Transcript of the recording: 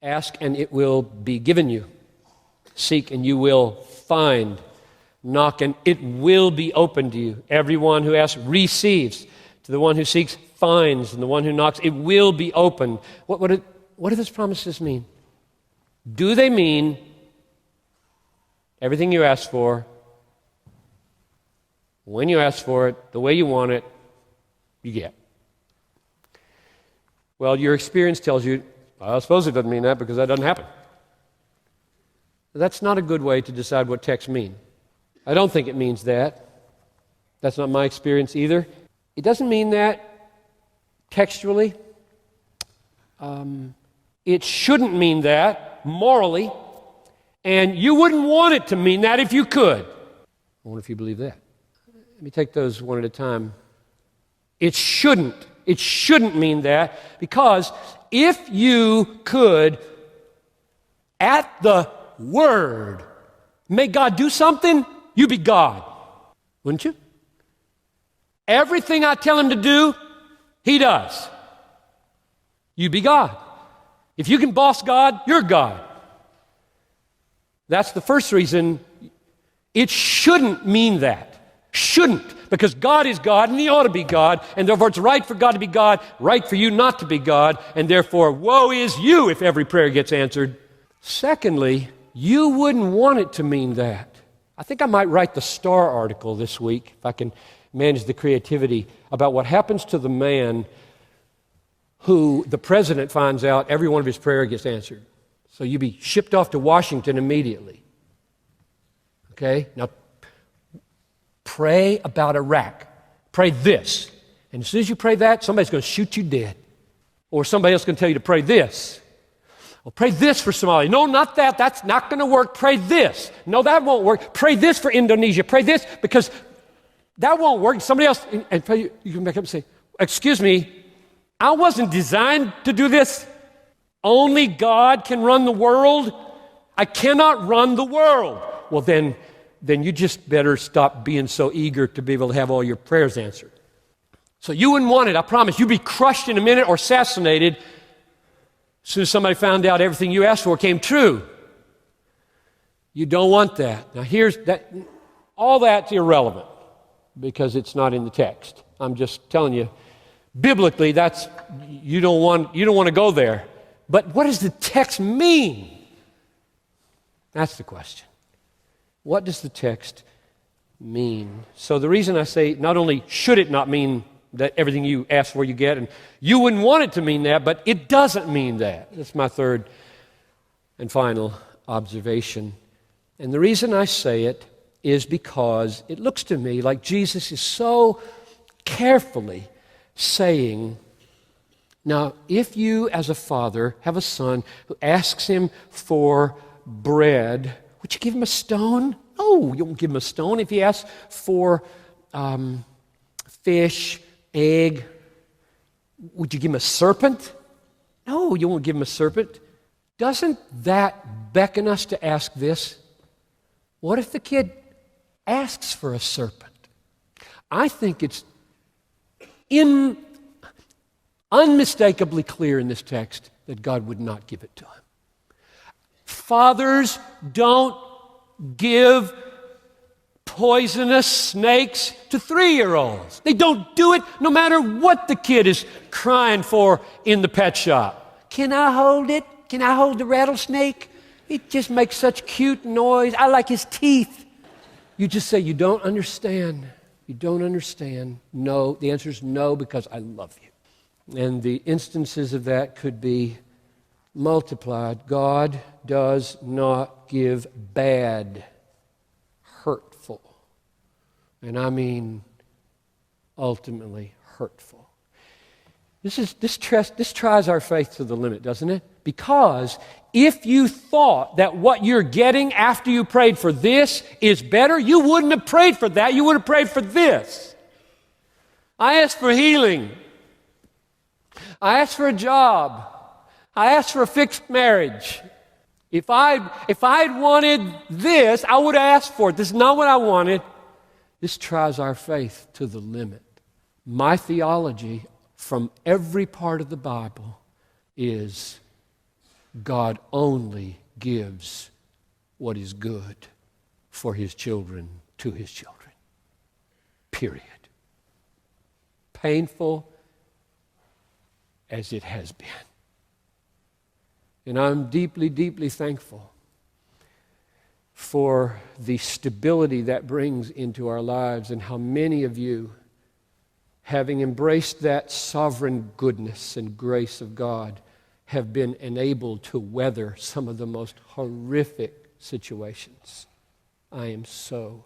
Ask and it will be given you. Seek and you will find. Knock and it will be opened to you. Everyone who asks receives. To the one who seeks finds. And the one who knocks, it will be opened. What do those promises mean? Do they mean everything you ask for, when you ask for it, the way you want it, you get? Well, your experience tells you, I suppose it doesn't mean that because that doesn't happen. That's not a good way to decide what texts mean. I don't think it means that. That's not my experience either. It doesn't mean that textually. It shouldn't mean that morally. And you wouldn't want it to mean that if you could. I wonder if you believe that. Let me take those one at a time. It shouldn't mean that, because if you could, at the word, make God do something, you'd be God, wouldn't you? Everything I tell him to do, he does. You'd be God. If you can boss God, you're God. That's the first reason it shouldn't mean that. Shouldn't, because God is God and he ought to be God, and therefore it's right for God to be God, right for you not to be God, and therefore woe is you if every prayer gets answered. Secondly, you wouldn't want it to mean that. I think I might write the Star article this week, if I can manage the creativity, about what happens to the man who the president finds out every one of his prayers gets answered. So you'd be shipped off to Washington immediately. Okay? Now, pray about Iraq. Pray this. And as soon as you pray that, somebody's going to shoot you dead. Or somebody else is going to tell you to pray this. Well, pray this for Somalia. No, not that. That's not going to work. Pray this. No, that won't work. Pray this for Indonesia. Pray this because that won't work. Somebody else, and pray, you can back up and say, excuse me, I wasn't designed to do this. Only God can run the world. I cannot run the world. Well, then you just better stop being so eager to be able to have all your prayers answered. So you wouldn't want it, I promise. You'd be crushed in a minute or assassinated as soon as somebody found out everything you asked for came true. You don't want that. Now here's that. All that's irrelevant because it's not in the text. I'm just telling you, biblically, that's you don't want to go there. But what does the text mean? That's the question. What does the text mean? So the reason I say not only should it not mean that everything you ask for you get, and you wouldn't want it to mean that, but it doesn't mean that. That's my third and final observation. And the reason I say it is because it looks to me like Jesus is so carefully saying, now, if you as a father have a son who asks him for bread, would you give him a stone? No, you won't give him a stone. If he asks for fish, egg, would you give him a serpent? No, you won't give him a serpent. Doesn't that beckon us to ask this? What if the kid asks for a serpent? I think it's unmistakably clear in this text that God would not give it to him. Fathers don't give poisonous snakes to 3-year-olds. They don't do it no matter what the kid is crying for in the pet shop. Can I hold it? Can I hold the rattlesnake? It just makes such cute noise. I like his teeth. You just say, you don't understand. You don't understand. No, the answer is no, because I love you. And the instances of that could be multiplied. God does not give bad, hurtful, and I mean ultimately hurtful. This tries our faith to the limit, doesn't it? Because if you thought that what you're getting after you prayed for this is better, you wouldn't have prayed for that. You would have prayed for this. I asked for healing. I asked for a job. I asked for a fixed marriage. If I'd wanted this, I would have asked for it. This is not what I wanted. This tries our faith to the limit. My theology from every part of the Bible is God only gives what is good for His children to His children. Period. Painful as it has been. And I'm deeply, deeply thankful for the stability that brings into our lives and how many of you, having embraced that sovereign goodness and grace of God, have been enabled to weather some of the most horrific situations. I am so